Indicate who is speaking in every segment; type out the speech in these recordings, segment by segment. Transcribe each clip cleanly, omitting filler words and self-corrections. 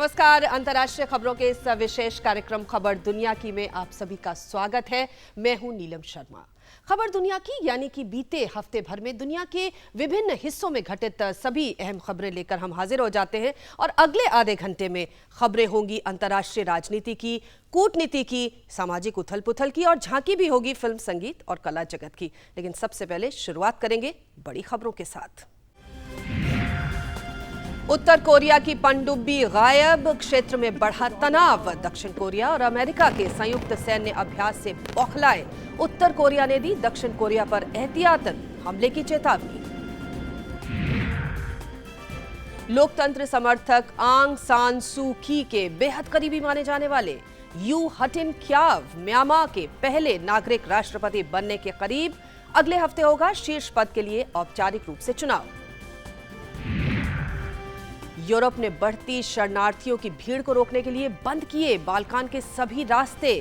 Speaker 1: नमस्कार। अंतर्राष्ट्रीय खबरों के इस विशेष कार्यक्रम खबर दुनिया की में आप सभी का स्वागत है। मैं हूं नीलम शर्मा। खबर दुनिया की यानी कि बीते हफ्ते भर में दुनिया के विभिन्न हिस्सों में घटित सभी अहम खबरें लेकर हम हाजिर हो जाते हैं और अगले आधे घंटे में खबरें होंगी अंतर्राष्ट्रीय राजनीति की, कूटनीति की, सामाजिक उथल पुथल की और झांकी भी होगी फिल्म, संगीत और कला जगत की। लेकिन सबसे पहले शुरुआत करेंगे बड़ी खबरों के साथ। उत्तर कोरिया की पनडुब्बी गायब, क्षेत्र में बढ़ा तनाव। दक्षिण कोरिया और अमेरिका के संयुक्त सैन्य अभ्यास से बौखलाए उत्तर कोरिया ने दी दक्षिण कोरिया पर एहतियातन हमले की चेतावनी। लोकतंत्र समर्थक आंग सान सू की के बेहद करीबी माने जाने वाले यू हटिन ख्याव म्यांमार के पहले नागरिक राष्ट्रपति बनने के करीब। अगले हफ्ते होगा शीर्ष पद के लिए औपचारिक रूप से चुनाव। यूरोप ने बढ़ती शरणार्थियों की भीड़ को रोकने के लिए बंद किए बाल्कान के सभी रास्ते।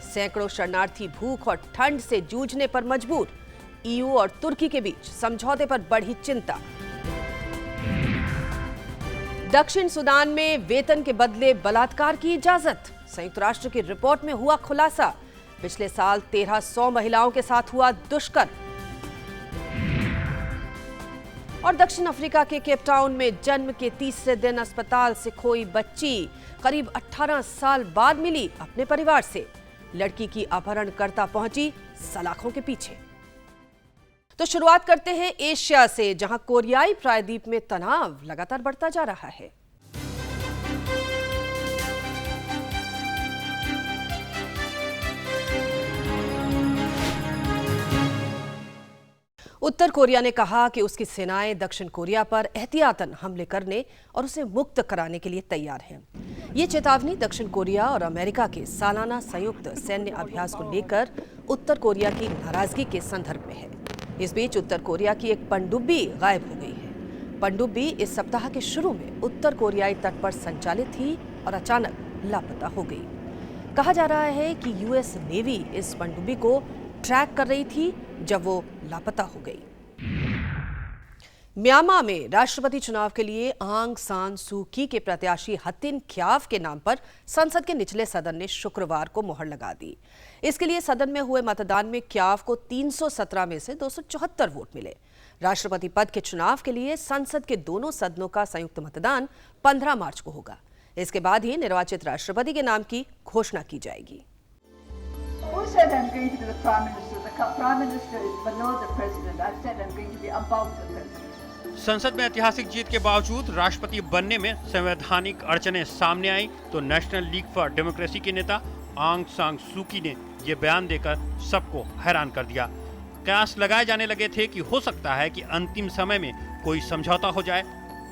Speaker 1: सैकड़ों शरणार्थी भूख और ठंड से जूझने पर मजबूर। ईयू और तुर्की के बीच समझौते पर बढ़ी चिंता। दक्षिण सूडान में वेतन के बदले बलात्कार की इजाजत। संयुक्त राष्ट्र की रिपोर्ट में हुआ खुलासा। पिछले साल 1300 महिलाओं के साथ हुआ दुष्कर्म। और दक्षिण अफ्रीका के केप टाउन में जन्म के तीसरे दिन अस्पताल से खोई बच्ची करीब 18 साल बाद मिली अपने परिवार से। लड़की की अपहरणकर्ता पहुंची सलाखों के पीछे। तो शुरुआत करते हैं एशिया से, जहां कोरियाई प्रायद्वीप में तनाव लगातार बढ़ता जा रहा है। उत्तर कोरिया ने कहा कि उसकी सेनाएं दक्षिण कोरिया पर एहतियातन हमले करने और उसे मुक्त कराने के लिए तैयार हैं। ये चेतावनी दक्षिण कोरिया और अमेरिका के सालाना संयुक्त सैन्य अभ्यास को लेकर उत्तर कोरिया की नाराजगी के संदर्भ में है। इस बीच उत्तर कोरिया की एक पनडुब्बी गायब हो गई है। पनडुब्बी इस सप्ताह के शुरू में उत्तर कोरियाई तट पर संचालित थी और अचानक लापता हो गई। कहा जा रहा है कि यूएस नेवी इस पनडुब्बी को ट्रैक कर रही थी जब वो लापता हो गई। म्यांमार में राष्ट्रपति चुनाव के लिए आंग सान सू की के प्रत्याशी हटिन ख्याव के नाम पर संसद के निचले सदन ने शुक्रवार को मोहर लगा दी। इसके लिए सदन में हुए मतदान में ख्याव को 317 में से 274 वोट मिले। राष्ट्रपति पद के चुनाव के लिए संसद के दोनों सदनों का संयुक्त मतदान 15 मार्च को होगा। इसके बाद ही निर्वाचित राष्ट्रपति के नाम की घोषणा की जाएगी।
Speaker 2: Who said I'm going to be the Prime Minister? The Prime Minister is below the President. I've said I'm going to be above the President.
Speaker 3: संसद में ऐतिहासिक जीत के बावजूद राष्ट्रपति बनने में संवैधानिक अड़चनें सामने आई तो नेशनल लीग फॉर डेमोक्रेसी के नेता आंग सान सू की ने ये बयान देकर सबको हैरान कर दिया। कयास लगाए जाने लगे थे कि हो सकता है कि अंतिम समय में कोई समझौता हो जाए।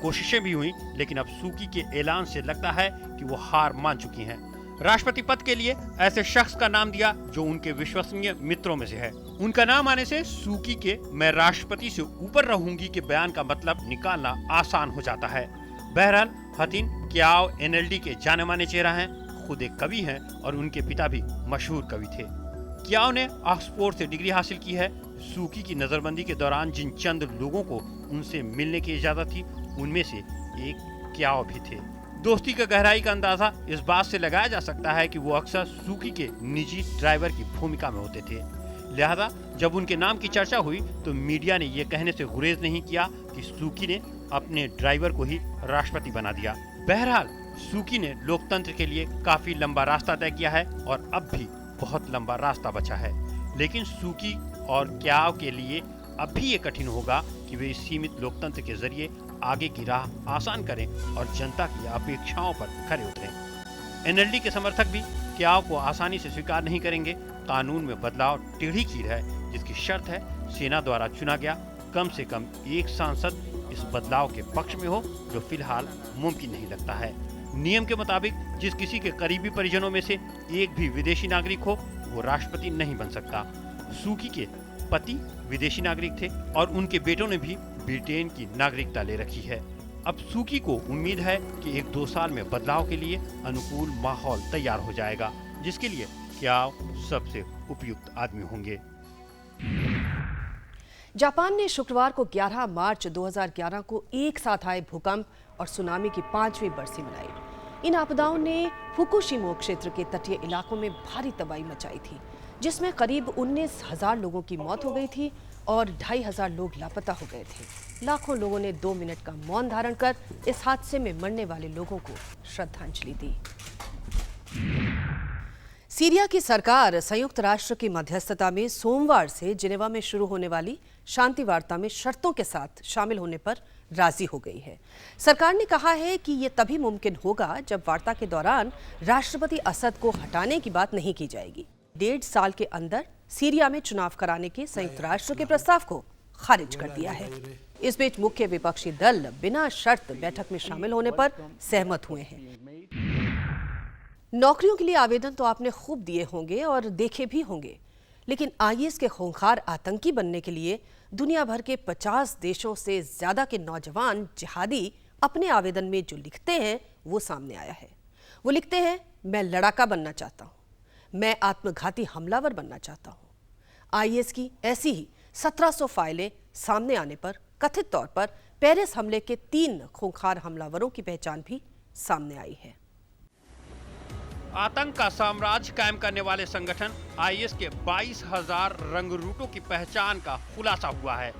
Speaker 3: कोशिशें भी हुई, लेकिन अब सू की के ऐलान से लगता है कि वो हार मान चुकी हैं। राष्ट्रपति पद के लिए ऐसे शख्स का नाम दिया जो उनके विश्वसनीय मित्रों में से है। उनका नाम आने से सू की के मैं राष्ट्रपति से ऊपर रहूंगी के बयान का मतलब निकालना आसान हो जाता है। बहरहाल हटिन ख्याव एनएलडी के जाने माने चेहरा हैं, खुद एक कवि हैं और उनके पिता भी मशहूर कवि थे। ख्याव ने ऑक्सफोर्ड से डिग्री हासिल की है। सू की की नजरबंदी के दौरान जिन चंद लोगों को उनसे मिलने की इजाजत थी उनमें से एक ख्याव भी थे। दोस्ती का गहराई का अंदाजा इस बात से लगाया जा सकता है कि वो अक्सर सू की के निजी ड्राइवर की भूमिका में होते थे। लिहाजा जब उनके नाम की चर्चा हुई तो मीडिया ने ये कहने से गुरेज नहीं किया कि सू की ने अपने ड्राइवर को ही राष्ट्रपति बना दिया। बहरहाल सू की ने लोकतंत्र के लिए काफी लंबा रास्ता तय किया है और अब भी बहुत लंबा रास्ता बचा है। लेकिन सू की और ख्याव के लिए अब भी ये कठिन होगा कि वे इस सीमित लोकतंत्र के जरिए आगे की राह आसान करें और जनता की अपेक्षाओं पर खरे उतरें। एनएलडी के समर्थक भी ख्याव को आसानी से स्वीकार नहीं करेंगे। कानून में बदलाव टेढ़ी खीर है, जिसकी शर्त है सेना द्वारा चुना गया कम से कम एक सांसद इस बदलाव के पक्ष में हो, जो फिलहाल मुमकिन नहीं लगता है। नियम के मुताबिक जिस किसी के करीबी परिजनों में से एक भी विदेशी नागरिक हो वो राष्ट्रपति नहीं बन सकता। सू की के पति विदेशी नागरिक थे और उनके बेटों ने भी ब्रिटेन की नागरिकता ले रखी है। अब सू की को उम्मीद है कि 1-2 साल में बदलाव के लिए अनुकूल माहौल तैयार हो जाएगा, जिसके लिए ख्याव सबसे उपयुक्त आदमी होंगे।
Speaker 1: जापान ने शुक्रवार को 11 मार्च 2011 को एक साथ आए भूकंप और सुनामी की 5वीं बरसी मनाई। इन आपदाओं ने फुकुशिमा क्षेत्र के तटीय इलाकों में भारी तबाही मचाई थी, जिसमें करीब 19,000 लोगों की मौत हो गई थी और 2,500 लोग लापता हो गए थे। लाखों लोगों ने 2 मिनट का मौन धारण कर इस हादसे में मरने वाले लोगों को श्रद्धांजलि दी। सीरिया की सरकार संयुक्त राष्ट्र की मध्यस्थता में सोमवार से जिनेवा में शुरू होने वाली शांति वार्ता में शर्तों के साथ शामिल होने पर राजी हो गई है। सरकार ने कहा है कि ये तभी मुमकिन होगा जब वार्ता के दौरान राष्ट्रपति असद को हटाने की बात नहीं की जाएगी। 1.5 साल के अंदर सीरिया में चुनाव कराने के संयुक्त राष्ट्र के प्रस्ताव को खारिज कर दिया है। इस बीच मुख्य विपक्षी दल बिना शर्त बैठक में शामिल होने पर सहमत हुए हैं। नौकरियों के लिए आवेदन तो आपने खूब दिए होंगे और देखे भी होंगे, लेकिन आईएस के खूंखार आतंकी बनने के लिए दुनिया भर के 50 देशों से ज्यादा के नौजवान जिहादी अपने आवेदन में जो लिखते हैं वो सामने आया है। वो लिखते हैं, मैं लड़ाका बनना चाहता हूँ, मैं आत्मघाती हमलावर बनना चाहता हूँ। आईएस की ऐसी ही 1700 फाइलें सामने आने पर कथित तौर पर पेरिस हमले के 3 खूंखार हमलावरों की पहचान भी सामने आई है।
Speaker 3: आतंक का साम्राज्य कायम करने वाले संगठन आईएस के 22,000 रंगरूटों की पहचान का खुलासा हुआ है।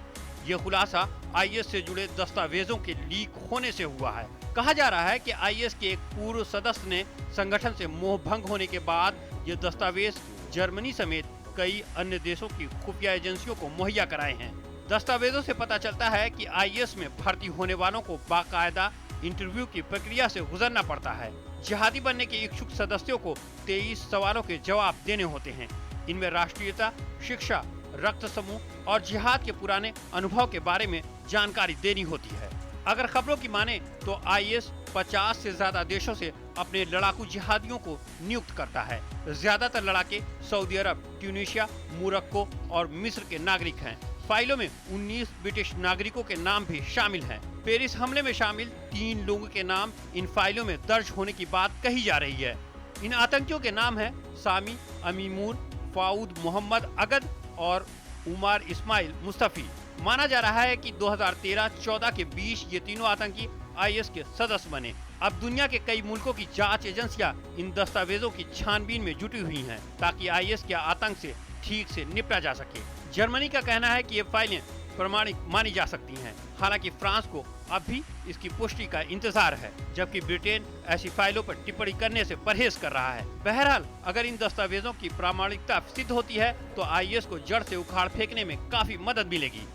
Speaker 3: ये खुलासा आईएस से जुड़े दस्तावेजों के लीक होने से हुआ है। कहा जा रहा है कि आईएस के एक पूर्व सदस्य ने संगठन से मोह भंग होने के बाद ये दस्तावेज जर्मनी समेत कई अन्य देशों की खुफिया एजेंसियों को मुहैया कराए हैं। दस्तावेजों से पता चलता है कि आईएस में भर्ती होने वालों को बाकायदा इंटरव्यू की प्रक्रिया से गुजरना पड़ता है। जिहादी बनने के इच्छुक सदस्यों को 23 सवालों के जवाब देने होते हैं। इनमें राष्ट्रीयता, शिक्षा, रक्त समूह और जिहाद के पुराने अनुभव के बारे में जानकारी देनी होती है। अगर खबरों की माने तो आईएस 50 से ज्यादा देशों से अपने लड़ाकू जिहादियों को नियुक्त करता है। ज्यादातर लड़ाके सऊदी अरब, ट्यूनीशिया, मोरक्को और मिस्र के नागरिक हैं। फाइलों में 19 ब्रिटिश नागरिकों के नाम भी शामिल हैं। पेरिस हमले में शामिल 3 लोगों के नाम इन फाइलों में दर्ज होने की बात कही जा रही है। इन आतंकियों के नाम हैं सामी अमीमूर, फाउद मोहम्मद अगद और उमर इस्माइल मुस्तफी। माना जा रहा है कि 2013-14 के बीच ये तीनों आतंकी आईएस के सदस्य बने। अब दुनिया के कई मुल्कों की जांच एजेंसियां इन दस्तावेजों की छानबीन में जुटी हुई हैं ताकि आईएस के आतंक से ठीक से निपटा जा सके। जर्मनी का कहना है कि ये फाइलें प्रमाणिक मानी जा सकती हैं। हालांकि फ्रांस को अब भी इसकी पुष्टि का इंतजार है, जबकि ब्रिटेन ऐसी फाइलों पर टिप्पणी करने से परहेज कर रहा है। बहरहाल अगर इन दस्तावेजों की प्रामाणिकता सिद्ध होती है तो आईएस को जड़ से उखाड़ फेंकने में काफी मदद मिलेगी।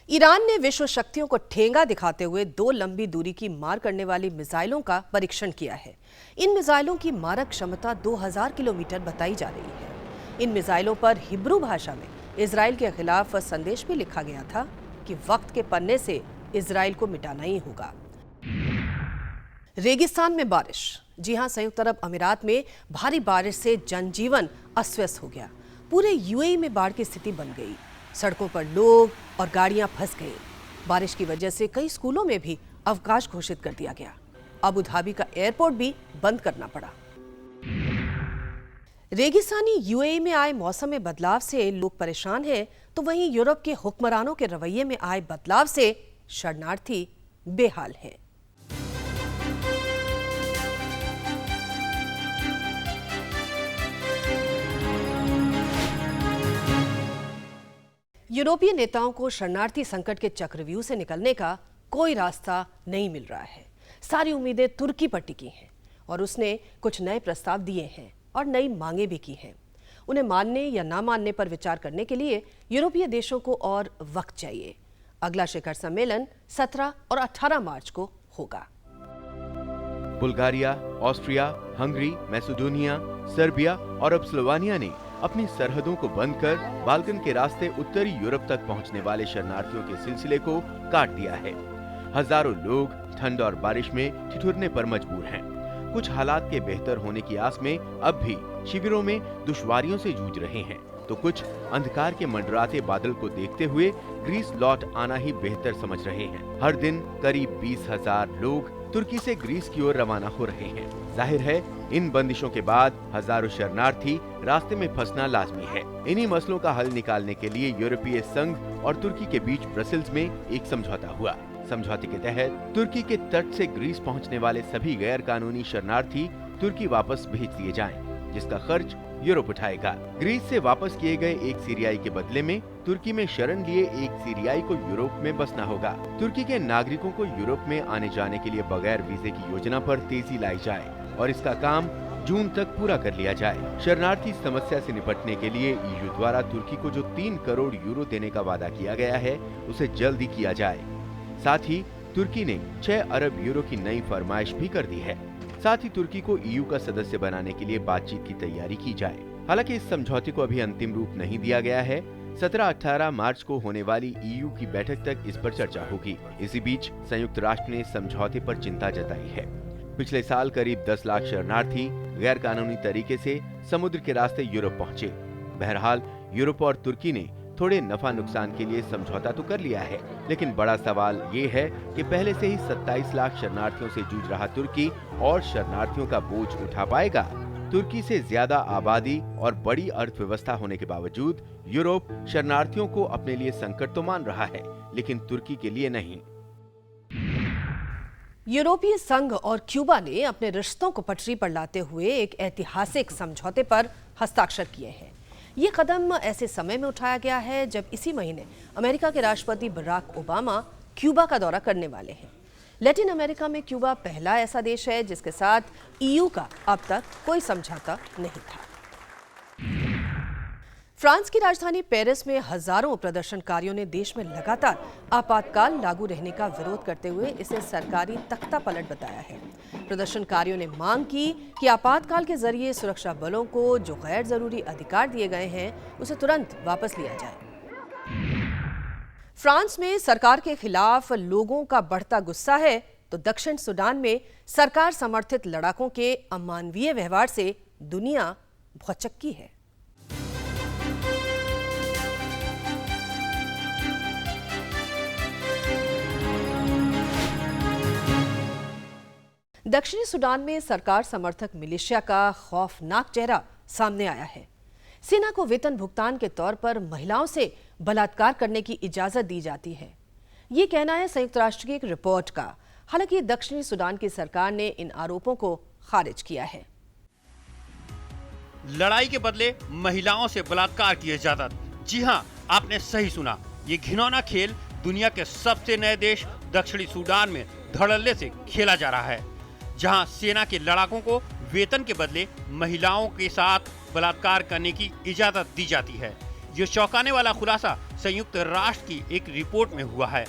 Speaker 1: ईरान ने विश्व शक्तियों को ठेंगा दिखाते हुए 2 लंबी दूरी की मार करने वाली मिसाइलों का परीक्षण किया है। इन मिसाइलों की मारक क्षमता 2000 किलोमीटर बताई जा रही है। इन मिसाइलों पर हिब्रू भाषा में इजराइल के खिलाफ संदेश भी लिखा गया था कि वक्त के पन्ने से इजराइल को मिटाना ही होगा। रेगिस्तान में बारिश। जी हां, संयुक्त अरब अमीरात में भारी बारिश से जनजीवन अस्त व्यस्त हो गया। पूरे यूएई में बाढ़ की स्थिति बन गई। सड़कों पर लोग और गाड़ियां फंस गए। बारिश की वजह से कई स्कूलों में भी अवकाश घोषित कर दिया गया। अबू धाबी का एयरपोर्ट भी बंद करना पड़ा। रेगिस्तानी यूएई में आए मौसम में बदलाव से लोग परेशान हैं, तो वहीं यूरोप के हुक्मरानों के रवैये में आए बदलाव से शरणार्थी बेहाल हैं। यूरोपीय नेताओं को शरणार्थी संकट के चक्रव्यूह से निकलने का कोई रास्ता नहीं मिल रहा है। सारी उम्मीदें तुर्की पर टिकी हैं और उसने कुछ नए प्रस्ताव दिए हैं और नई मांगे भी की हैं। उन्हें मानने या ना मानने पर विचार करने के लिए यूरोपीय देशों को और वक्त चाहिए। अगला शिखर सम्मेलन 17 और 18 मार्च को होगा।
Speaker 4: Bulgaria, Austria, Hungary, Macedonia, Serbia और अब स्लोवानिया ने अपनी सरहदों को बंद कर बाल्कन के रास्ते उत्तरी यूरोप तक पहुंचने वाले शरणार्थियों के सिलसिले को काट दिया है। हजारों लोग ठंड और बारिश में ठिठुरने पर मजबूर हैं। कुछ हालात के बेहतर होने की आस में अब भी शिविरों में दुश्वारियों से जूझ रहे हैं, तो कुछ अंधकार के मंडराते बादल को देखते हुए ग्रीस लौट आना ही बेहतर समझ रहे हैं। हर दिन करीब 20,000 लोग तुर्की से ग्रीस की ओर रवाना हो रहे हैं। जाहिर है इन बंदिशों के बाद हजारों शरणार्थी रास्ते में फंसना लाजमी है। इन्हीं मसलों का हल निकालने के लिए यूरोपीय संघ और तुर्की के बीच ब्रसेल्स में एक समझौता हुआ। समझौते के तहत तुर्की के तट से ग्रीस पहुंचने वाले सभी गैर कानूनी शरणार्थी तुर्की वापस भेज दिए जाएं, जिसका खर्च यूरोप उठाएगा। ग्रीस से वापस किए गए एक सीरियाई के बदले में तुर्की में शरण लिए एक सीरियाई को यूरोप में बसना होगा। तुर्की के नागरिकों को यूरोप में आने जाने के लिए बगैर वीजे की योजना पर तेजी लाई जाए और इसका काम जून तक पूरा कर लिया जाए। शरणार्थी समस्या से निपटने के लिए ईयू द्वारा तुर्की को जो 3 करोड़ यूरो देने का वादा किया गया है, उसे जल्द ही किया जाए। साथ ही तुर्की ने 6 अरब यूरो की नई फरमाइश भी कर दी है। साथ ही तुर्की को ईयू का सदस्य बनाने के लिए बातचीत की तैयारी की जाए। हालांकि इस समझौते को अभी अंतिम रूप नहीं दिया गया है। 17-18 मार्च को होने वाली ईयू की बैठक तक इस पर चर्चा होगी। इसी बीच संयुक्त राष्ट्र ने समझौते पर चिंता जताई है। पिछले साल करीब 10 लाख शरणार्थी गैर कानूनी तरीके से समुद्र के रास्ते यूरोप पहुंचे। बहरहाल यूरोप और तुर्की ने थोड़े नफा नुकसान के लिए समझौता तो कर लिया है, लेकिन बड़ा सवाल ये है कि पहले से ही 27 लाख शरणार्थियों से जूझ रहा तुर्की और शरणार्थियों का बोझ उठा पाएगा। तुर्की से ज्यादा आबादी और बड़ी अर्थव्यवस्था होने के बावजूद यूरोप शरणार्थियों को अपने लिए संकट तो मान रहा है, लेकिन तुर्की के लिए नहीं।
Speaker 1: यूरोपीय संघ और क्यूबा ने अपने रिश्तों को पटरी पर लाते हुए एक ऐतिहासिक समझौते पर हस्ताक्षर किए हैं। ये कदम ऐसे समय में उठाया गया है जब इसी महीने अमेरिका के राष्ट्रपति बराक ओबामा क्यूबा का दौरा करने वाले हैं। लैटिन अमेरिका में क्यूबा पहला ऐसा देश है जिसके साथ ईयू का अब तक कोई समझौता नहीं था। फ्रांस की राजधानी पेरिस में हजारों प्रदर्शनकारियों ने देश में लगातार आपातकाल लागू रहने का विरोध करते हुए इसे सरकारी तख्तापलट बताया है। प्रदर्शनकारियों ने मांग की कि आपातकाल के जरिए सुरक्षा बलों को जो गैर जरूरी अधिकार दिए गए हैं उसे तुरंत वापस लिया जाए। फ्रांस में सरकार के खिलाफ लोगों का बढ़ता गुस्सा है तो दक्षिण सूडान में सरकार समर्थित लड़ाकों के अमानवीय व्यवहार से दुनिया भौचक्की है। दक्षिणी सूडान में सरकार समर्थक मिलिशिया का खौफनाक चेहरा सामने आया है। सेना को वेतन भुगतान के तौर पर महिलाओं से बलात्कार करने की इजाजत दी जाती है, ये कहना है संयुक्त राष्ट्र की एक रिपोर्ट का। हालांकि दक्षिणी सूडान की सरकार ने इन आरोपों को खारिज किया है।
Speaker 3: लड़ाई के बदले महिलाओं से बलात्कार की इजाजत। जी हां, आपने सही सुना। ये घिनौना खेल दुनिया के सबसे नए देश दक्षिणी सूडान में धड़ल्ले से खेला जा रहा है, जहां सेना के लड़ाकों को वेतन के बदले महिलाओं के साथ बलात्कार करने की इजाजत दी जाती है। ये चौंकाने वाला खुलासा संयुक्त राष्ट्र की एक रिपोर्ट में हुआ है।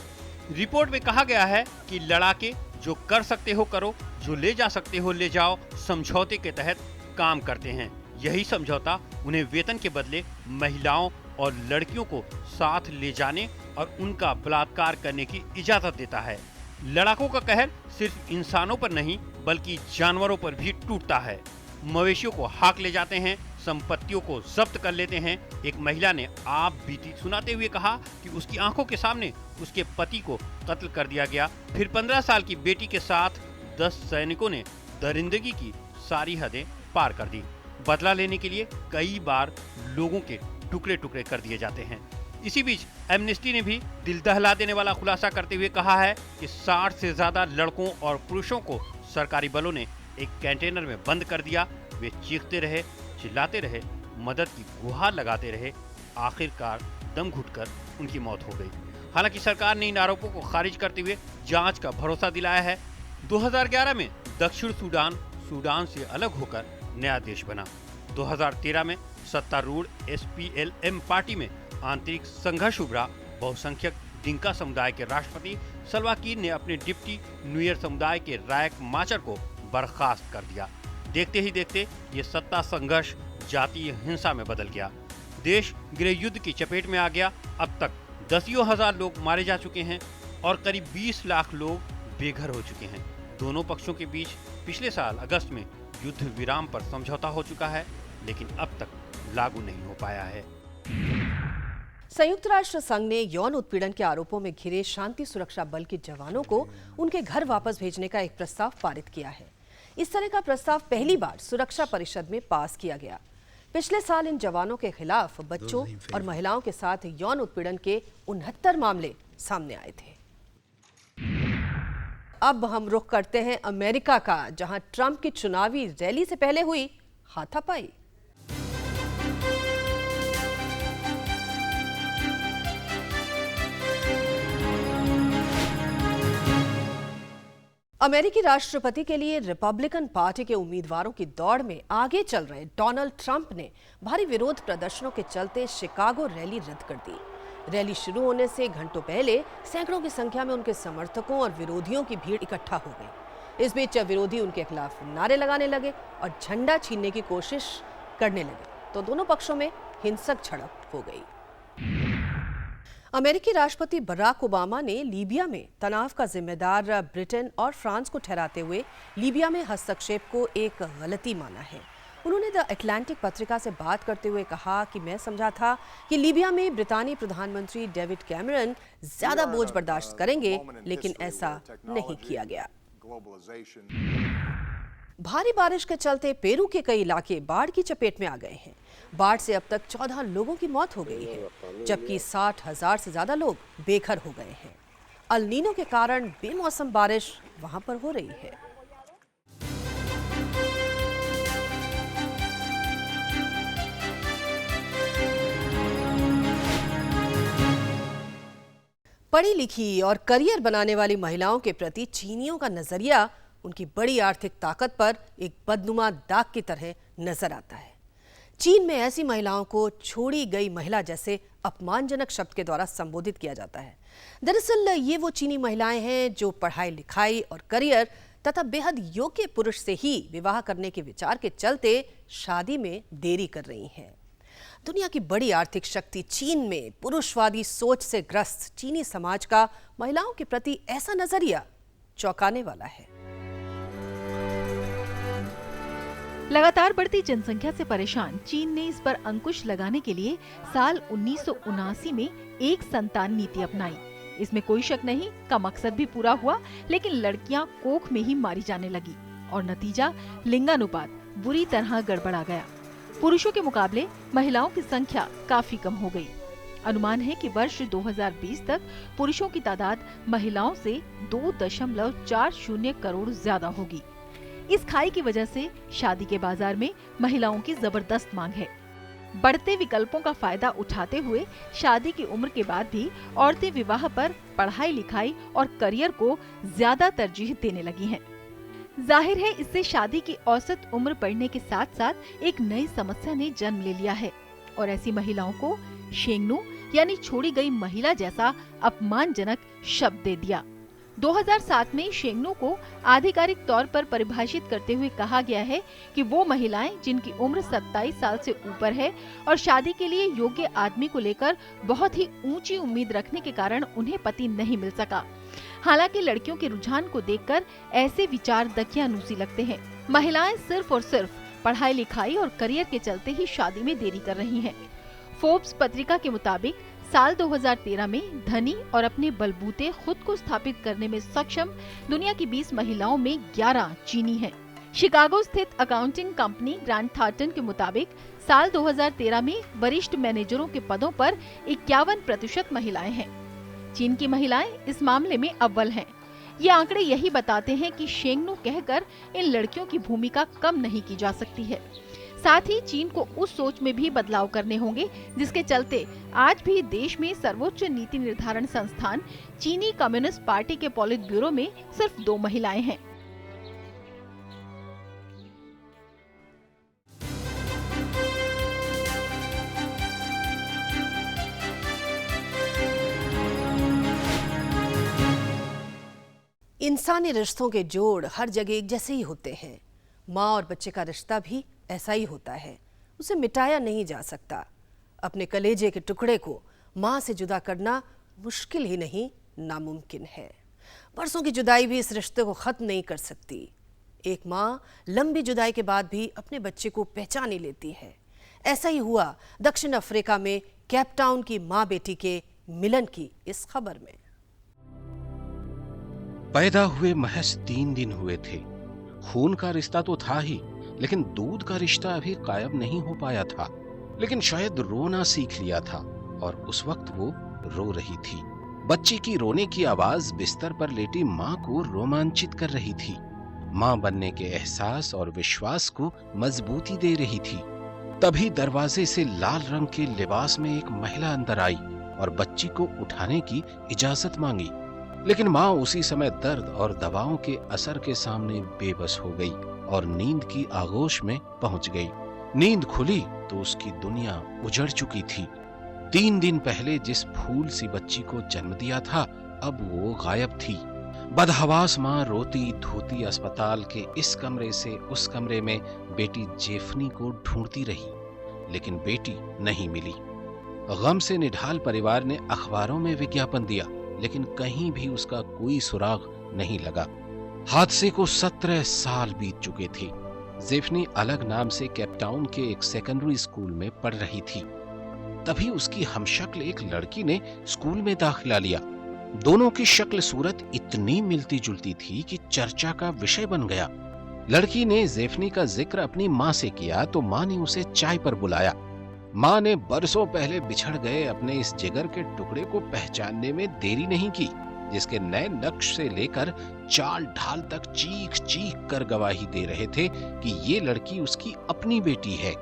Speaker 3: रिपोर्ट में कहा गया है कि लड़ाके जो कर सकते हो करो, जो ले जा सकते हो ले जाओ, समझौते के तहत काम करते हैं। यही समझौता उन्हें वेतन के बदले महिलाओं और लड़कियों को साथ ले जाने और उनका बलात्कार करने की इजाजत देता है। लड़ाकों का कहर सिर्फ इंसानों पर नहीं बल्कि जानवरों पर भी टूटता है। मवेशियों को हाक ले जाते हैं, संपत्तियों को जब्त कर लेते हैं। एक महिला ने आप बीती सुनाते हुए कहा कि उसकी आंखों के सामने उसके पति को कत्ल कर दिया गया। फिर 15 साल की बेटी के साथ 10 सैनिकों ने दरिंदगी की सारी हदें पार कर दी। बदला लेने के लिए कई बार लोगों के टुकड़े टुकड़े कर दिए जाते हैं। इसी बीच एमनेस्टी ने भी दिल दहला देने वाला खुलासा करते हुए कहा है कि 60 से ज्यादा लड़कों और पुरुषों को सरकारी बलों ने एक कंटेनर में बंद कर दिया। वे चीखते रहे, चिल्लाते रहे, मदद की गुहार लगाते रहे। आखिरकार दम घुटकर उनकी मौत हो गई। हालांकि सरकार ने इन आरोपों को खारिज करते हुए जांच का भरोसा दिलाया है। 2011 में दक्षिण सूडान सूडान से अलग होकर नया देश बना। 2013 में सत्तारूढ़ SPLM पार्टी में आंतरिक संघर्ष उभरा। बहुसंख्यक डिंका समुदाय के राष्ट्रपति सल्वा किर ने अपने डिप्टी नुयर समुदाय के रायक माचर को बर्खास्त कर दिया। देखते ही देखते ये सत्ता संघर्ष जातीय हिंसा में बदल गया। देश गृह युद्ध की चपेट में आ गया। अब तक दसियों हजार लोग मारे जा चुके हैं और करीब 20 लाख लोग बेघर हो चुके हैं। दोनों पक्षों के बीच पिछले साल अगस्त में युद्ध विराम पर समझौता हो चुका है, लेकिन अब तक लागू नहीं हो पाया है।
Speaker 1: संयुक्त राष्ट्र संघ ने यौन उत्पीड़न के आरोपों में घिरे शांति सुरक्षा बल के जवानों को उनके घर वापस भेजने का एक प्रस्ताव पारित किया है। इस तरह का प्रस्ताव पहली बार सुरक्षा परिषद में पास किया गया। पिछले साल इन जवानों के खिलाफ बच्चों और महिलाओं के साथ यौन उत्पीड़न के 69 मामले सामने आए थे। अब हम रुख करते हैं अमेरिका का, जहां ट्रंप की चुनावी रैली से पहले हुई हाथापाई। अमेरिकी राष्ट्रपति के लिए रिपब्लिकन पार्टी के उम्मीदवारों की दौड़ में आगे चल रहे डोनाल्ड ट्रंप ने भारी विरोध प्रदर्शनों के चलते शिकागो रैली रद्द कर दी। रैली शुरू होने से घंटों पहले सैकड़ों की संख्या में उनके समर्थकों और विरोधियों की भीड़ इकट्ठा हो गई। इस बीच विरोधी उनके खिलाफ नारे लगाने लगे और झंडा छीनने की कोशिश करने लगे, तो दोनों पक्षों में हिंसक झड़प हो गई। अमेरिकी राष्ट्रपति बराक ओबामा ने लीबिया में तनाव का जिम्मेदार ब्रिटेन और फ्रांस को ठहराते हुए लीबिया में हस्तक्षेप को एक गलती माना है। उन्होंने द अटलांटिक पत्रिका से बात करते हुए कहा कि मैं समझा था कि लीबिया में ब्रितानी प्रधानमंत्री डेविड कैमरन ज्यादा बोझ बर्दाश्त करेंगे, लेकिन ऐसा नहीं किया गया। भारी बारिश के चलते पेरू के कई इलाके बाढ़ की चपेट में आ गए हैं। बाढ़ से अब तक 14 लोगों की मौत हो गई है, जबकि 60,000 से ज्यादा लोग बेघर हो गए हैं। अल नीनो के कारण बेमौसम बारिश वहां पर हो रही है। पढ़ी लिखी और करियर बनाने वाली महिलाओं के प्रति चीनियों का नजरिया उनकी बड़ी आर्थिक ताकत पर एक बदनुमा दाग की तरह नजर आता है। चीन में ऐसी महिलाओं को छोड़ी गई महिला जैसे अपमानजनक शब्द के द्वारा संबोधित किया जाता है। दरअसल ये वो चीनी महिलाएं हैं जो पढ़ाई लिखाई और करियर तथा बेहद योग्य पुरुष से ही विवाह करने के विचार के चलते शादी में देरी कर रही हैं। दुनिया की बड़ी आर्थिक शक्ति चीन में पुरुषवादी सोच से ग्रस्त चीनी समाज का महिलाओं के प्रति ऐसा नजरिया चौंकाने वाला है।
Speaker 5: लगातार बढ़ती जनसंख्या से परेशान चीन ने इस पर अंकुश लगाने के लिए साल 1979 में एक संतान नीति अपनाई। इसमें कोई शक नहीं का मकसद भी पूरा हुआ, लेकिन लड़कियां कोख में ही मारी जाने लगी और नतीजा लिंगानुपात बुरी तरह गड़बड़ा गया। पुरुषों के मुकाबले महिलाओं की संख्या काफी कम हो गई। अनुमान है कि वर्ष 2020 तक पुरुषों की तादाद महिलाओं से 2.40 करोड़ ज्यादा होगी। इस खाई की वजह से शादी के बाजार में महिलाओं की जबरदस्त मांग है। बढ़ते विकल्पों का फायदा उठाते हुए शादी की उम्र के बाद भी औरतें विवाह पर पढ़ाई लिखाई और करियर को ज्यादा तरजीह देने लगी हैं। जाहिर है इससे शादी की औसत उम्र बढ़ने के साथ साथ एक नई समस्या ने जन्म ले लिया है और ऐसी महिलाओं को शेंगनू यानी छोड़ी गई महिला जैसा अपमानजनक शब्द दे दिया। 2007 में शेंगनू को आधिकारिक तौर पर परिभाषित करते हुए कहा गया है कि वो महिलाएं जिनकी उम्र 27 साल से ऊपर है और शादी के लिए योग्य आदमी को लेकर बहुत ही ऊंची उम्मीद रखने के कारण उन्हें पति नहीं मिल सका। हालांकि लड़कियों के रुझान को देखकर ऐसे विचार दकियानूसी लगते हैं। महिलाएं सिर्फ और सिर्फ पढ़ाई लिखाई और करियर के चलते ही शादी में देरी कर रही हैं। फोर्ब्स पत्रिका के मुताबिक साल 2013 में धनी और अपने बलबूते खुद को स्थापित करने में सक्षम दुनिया की 20 महिलाओं में 11 चीनी हैं। शिकागो स्थित अकाउंटिंग कंपनी ग्रांट थार्टन के मुताबिक साल 2013 में वरिष्ठ मैनेजरों के पदों पर 51% महिलाएं हैं। चीन की महिलाएं इस मामले में अव्वल हैं। ये आंकड़े यही बताते हैं कि शेंगनू कहकर इन लड़कियों की भूमिका कम नहीं की जा सकती है। साथ ही चीन को उस सोच में भी बदलाव करने होंगे जिसके चलते आज भी देश में सर्वोच्च नीति निर्धारण संस्थान चीनी कम्युनिस्ट पार्टी के पॉलिट ब्यूरो में सिर्फ 2 महिलाएं हैं।
Speaker 1: इंसानी रिश्तों के जोड़ हर जगह एक जैसे ही होते हैं। माँ और बच्चे का रिश्ता भी ऐसा ही होता है, उसे मिटाया नहीं जा सकता। अपने कलेजे के टुकड़े को माँ से जुदा करना मुश्किल ही नहीं नामुमकिन है। बरसों की जुदाई भी इस रिश्ते को खत्म नहीं कर सकती। एक माँ लंबी जुदाई के बाद भी अपने बच्चे को पहचान ही लेती है। ऐसा ही हुआ दक्षिण अफ्रीका में केपटाउन की माँ बेटी के मिलन की इस खबर में।
Speaker 6: पैदा हुए महज 3 दिन हुए थे। खून का रिश्ता तो था ही, लेकिन दूध का रिश्ता अभी कायम नहीं हो पाया था। लेकिन शायद रोना सीख लिया था और उस वक्त वो रो रही थी। बच्ची की रोने की आवाज बिस्तर पर लेटी माँ को रोमांचित कर रही थी। माँ बनने के एहसास और विश्वास को मजबूती दे रही थी। तभी दरवाजे से लाल रंग के लिबास में एक महिला अंदर आई और बच्ची को उठाने की इजाजत मांगी, लेकिन माँ उसी समय दर्द और दवाओं के असर के सामने बेबस हो गई और नींद की आगोश में पहुंच गई। नींद खुली तो उसकी दुनिया उजड़ चुकी थी। 3 दिन पहले जिस फूल सी बच्ची को जन्म दिया था, अब वो गायब थी। बदहवास माँ रोती धोती अस्पताल के इस कमरे से उस कमरे में बेटी जेफनी को ढूंढती रही, लेकिन बेटी नहीं मिली। गम से निढाल परिवार ने अखबारों में विज्ञापन दिया, लेकिन कहीं भी उसका कोई सुराग नहीं लगा। हादसे को 17 साल बीत चुके थे। जेफनी अलग नाम से केपटाउन के एक सेकेंडरी स्कूल में पढ़ रही थी। तभी उसकी हमशक्ल एक लड़की ने स्कूल में दाखिला लिया। दोनों की शक्ल सूरत इतनी मिलती जुलती थी कि चर्चा का विषय बन गया। लड़की ने जेफनी का जिक्र अपनी माँ से किया तो माँ ने उसे चाय पर बुलाया। माँ ने बरसों पहले बिछड़ गए अपने इस जिगर के टुकड़े को पहचानने में देरी नहीं की, जिसके नए नक्श से लेकर चाल ढाल तक चीख चीख कर गवाही दे रहे थे कि ये लड़की उसकी अपनी बेटी है।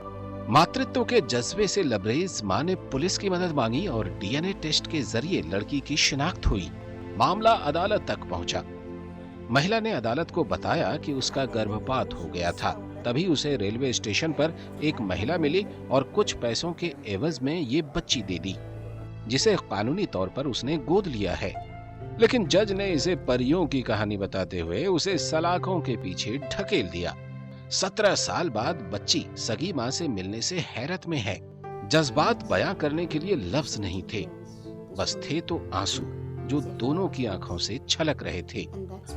Speaker 6: मातृत्व के जज्बे से लबरेज माँ ने पुलिस की मदद मांगी और डीएनए टेस्ट के जरिए लड़की की शिनाख्त हुई। मामला अदालत तक पहुंचा। महिला ने अदालत को बताया कि उसका गर्भपात हो गया था। तभी उसे रेलवे स्टेशन पर एक महिला मिली और कुछ पैसों के एवज में ये बच्ची दे दी, जिसे कानूनी तौर पर उसने गोद लिया है। लेकिन जज ने इसे परियों की कहानी बताते हुए उसे सलाखों के पीछे ढकेल दिया। 17 साल बाद बच्ची सगी माँ से मिलने से हैरत में है। जज्बात बयां करने के लिए लफ्ज नहीं थे, बस थे तो आंसू जो दोनों की आंखों से छलक रहे थे।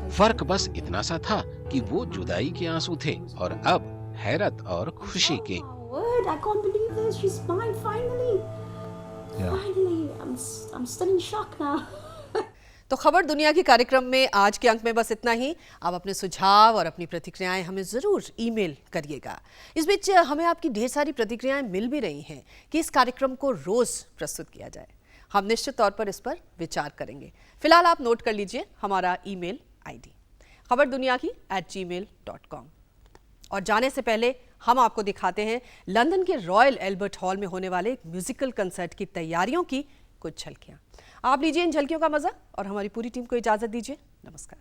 Speaker 6: फर्क बस इतना सा था कि वो जुदाई के आंसू थे और अब हैरत और खुशी के।
Speaker 7: I can't believe this. She's mine finally.
Speaker 8: Yeah.
Speaker 7: Finally, I'm still in shock now.
Speaker 1: तो खबर दुनिया की कार्यक्रम में आज के अंक में बस इतना ही। आप अपने सुझाव और अपनी प्रतिक्रियाएं हमें ज़रूर ईमेल करिएगा। इस बीच हमें आपकी ढेर सारी प्रतिक्रियाएं मिल भी रही हैं कि इस कार्यक्रम को रोज़ प्रस्तुत किया जाए। हम निश्चित तौर पर इस पर विचार करेंगे। फिलहाल आप नोट कर लीजिए हमारा ईमेल आईडी खबरदुनिया@gmail.com। और जाने से पहले हम आपको दिखाते हैं लंदन के रॉयल एल्बर्ट हॉल में होने वाले एक म्यूजिकल कंसर्ट की तैयारियों की कुछ झलकियां। आप लीजिए इन झलकियों का मजा और हमारी पूरी टीम को इजाजत दीजिए। नमस्कार।